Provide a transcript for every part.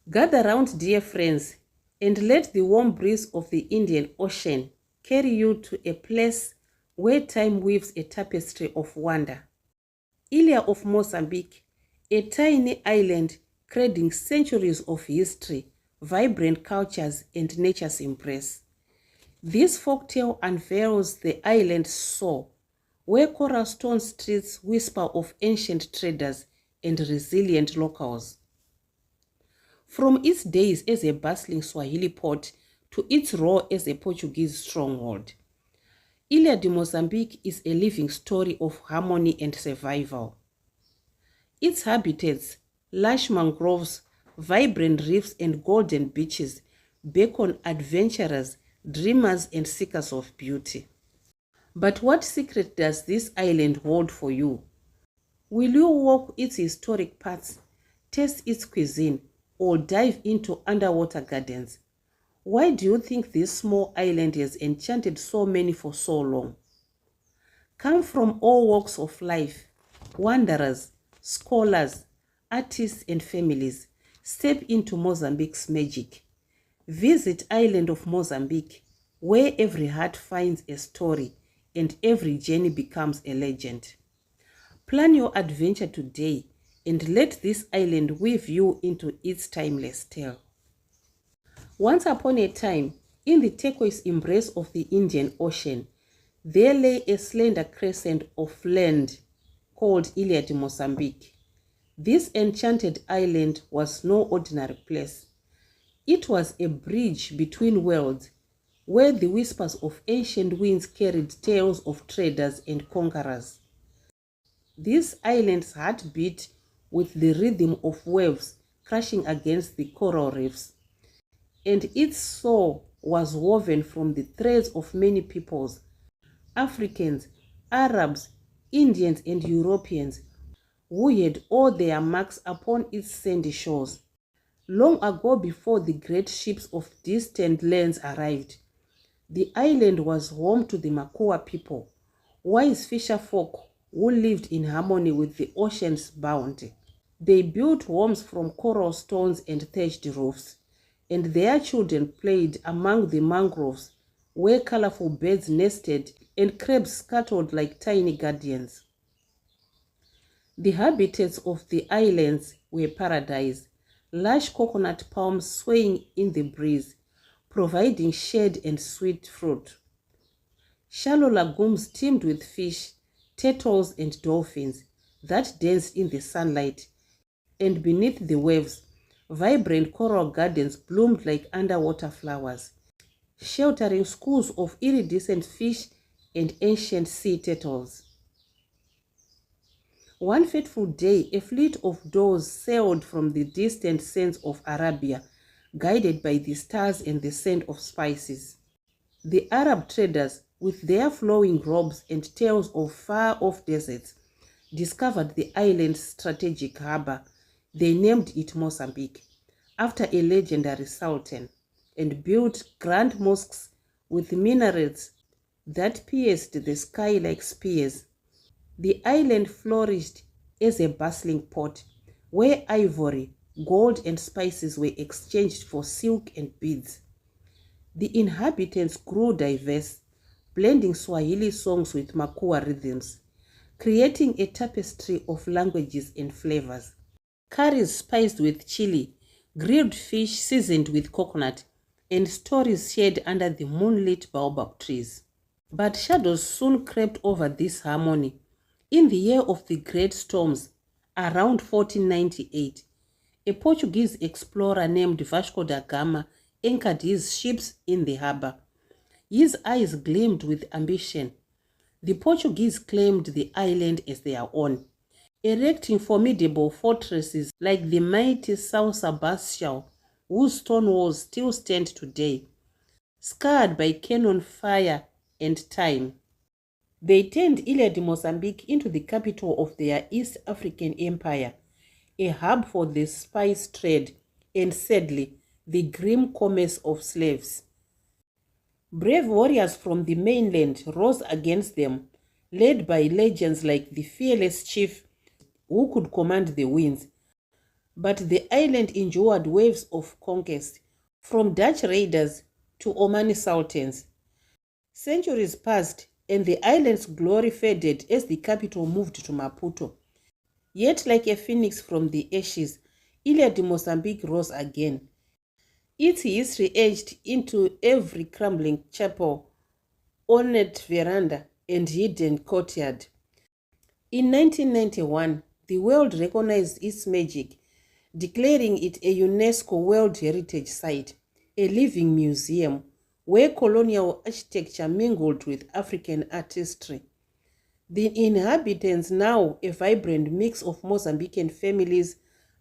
Gather round, dear friends, and let the warm breeze of the Indian Ocean carry you to a place where time weaves a tapestry of wonder. Ilha of Mozambique, a tiny island cradling centuries of history, vibrant cultures, and nature's embrace. This folktale unveils the island's soul, where coral stone streets whisper of ancient traders and resilient locals. From its days as a bustling Swahili port to its role as a Portuguese stronghold, Ilha de Mozambique is a living story of harmony and survival. Its habitats, lush mangroves, vibrant reefs, and golden beaches beckon adventurers, dreamers, and seekers of beauty. But what secret does this island hold for you? Will you walk its historic paths, taste its cuisine, or dive into underwater gardens? Why do you think this small island has enchanted so many for so long? Come from all walks of life, wanderers, scholars, artists, and families. Step into Mozambique's magic. Visit Island of Mozambique, where every heart finds a story and every journey becomes a legend. Plan your adventure today and let this island weave you into its timeless tale. Once upon a time, in the turquoise embrace of the Indian Ocean, there lay a slender crescent of land called Ilha de Mozambique. This enchanted island was no ordinary place. It was a bridge between worlds, where the whispers of ancient winds carried tales of traders and conquerors. This island's heart beat with the rhythm of waves crashing against the coral reefs, and its soul was woven from the threads of many peoples, Africans, Arabs, Indians, and Europeans, who had all their marks upon its sandy shores. Long ago, before the great ships of distant lands arrived, the island was home to the Makua people, wise fisher folk who lived in harmony with the ocean's bounty. They built homes from coral stones and thatched roofs, and their children played among the mangroves, where colorful birds nested and crabs scuttled like tiny guardians. The habitats of the islands were paradise, lush coconut palms swaying in the breeze, providing shade and sweet fruit. Shallow lagoons teemed with fish, turtles, and dolphins that danced in the sunlight, and beneath the waves, vibrant coral gardens bloomed like underwater flowers, sheltering schools of iridescent fish and ancient sea turtles. One fateful day, a fleet of doves sailed from the distant sands of Arabia, guided by the stars and the scent of spices. The Arab traders, with their flowing robes and tales of far-off deserts, discovered the island's strategic harbor. They named it Mozambique, after a legendary sultan, and built grand mosques with minarets that pierced the sky like spears. The island flourished as a bustling port, where ivory, gold, and spices were exchanged for silk and beads. The inhabitants grew diverse, blending Swahili songs with Makua rhythms, creating a tapestry of languages and flavors. Curries spiced with chili, grilled fish seasoned with coconut, and stories shared under the moonlit baobab trees. But shadows soon crept over this harmony. In the year of the great storms, around 1498, a Portuguese explorer named Vasco da Gama anchored his ships in the harbor. His eyes gleamed with ambition. The Portuguese claimed the island as their own, erecting formidable fortresses like the mighty São Sebastião, whose stone walls still stand today, scarred by cannon fire and time. They turned Ilha de Mozambique into the capital of their East African empire, a hub for the spice trade and, sadly, the grim commerce of slaves. Brave warriors from the mainland rose against them, led by legends like the fearless chief who could command the winds. but the island endured waves of conquest, from Dutch raiders to Omani sultans. Centuries passed, and the island's glory faded as the capital moved to Maputo. Yet, like a phoenix from the ashes, Ilha de Mozambique rose again. Its history edged into every crumbling chapel, ornate veranda, and hidden courtyard. In 1991, the world recognized its magic, declaring it a UNESCO World Heritage Site, a living museum where colonial architecture mingled with African artistry. The inhabitants, now a vibrant mix of Mozambican families,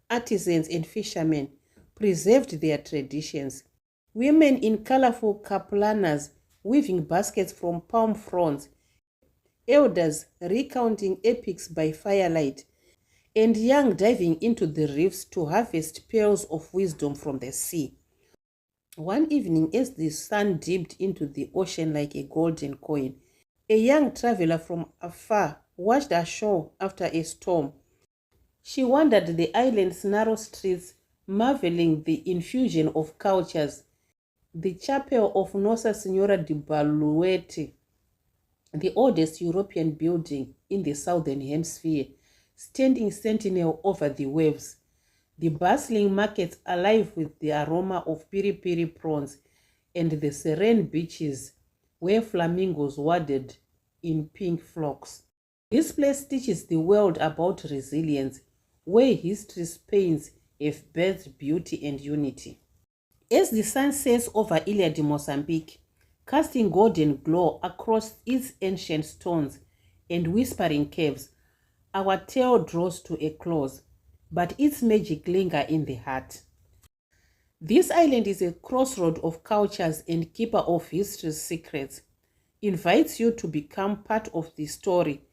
artisans, and fishermen, preserved their traditions. Women in colorful kaplanas weaving baskets from palm fronds, elders recounting epics by firelight, and young diving into the reefs to harvest pearls of wisdom from the sea. One evening, as the sun dipped into the ocean like a golden coin, a young traveler from afar watched ashore after a storm. She wandered the island's narrow streets, marveling the infusion of cultures. The chapel of Nossa Senhora de Baluete, the oldest European building in the southern hemisphere, standing sentinel over the waves. The bustling markets alive with the aroma of piri-piri prawns, and the serene beaches where flamingos waded in pink flocks. This place teaches the world about resilience, where history's pains have birthed beauty and unity. As the sun sets over Ilha de Mozambique, casting golden glow across its ancient stones and whispering caves, our tale draws to a close, but its magic lingers in the heart. This island is a crossroad of cultures and keeper of history's secrets. Invites you to become part of the story,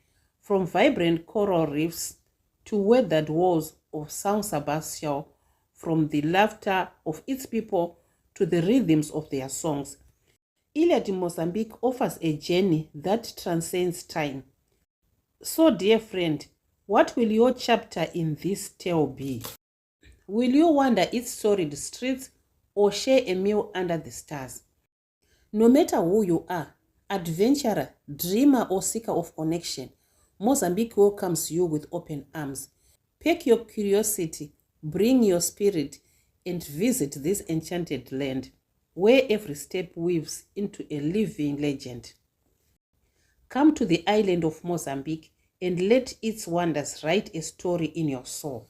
from vibrant coral reefs to weathered walls of São Sebastião, from the laughter of its people to the rhythms of their songs. Ilha de Mozambique offers a journey that transcends time. So, dear friend, what will your chapter in this tale be? Will you wander its storied streets or share a meal under the stars? No matter who you are, adventurer, dreamer, or seeker of connection, Mozambique welcomes you with open arms. Pack your curiosity, bring your spirit, and visit this enchanted land, where every step weaves into a living legend. Come to the island of Mozambique and let its wonders write a story in your soul.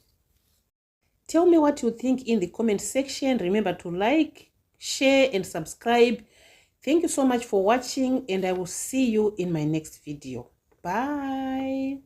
Tell me what you think in the comment section. Remember to like, share, and subscribe. Thank you so much for watching, and I will see you in my next video. Bye.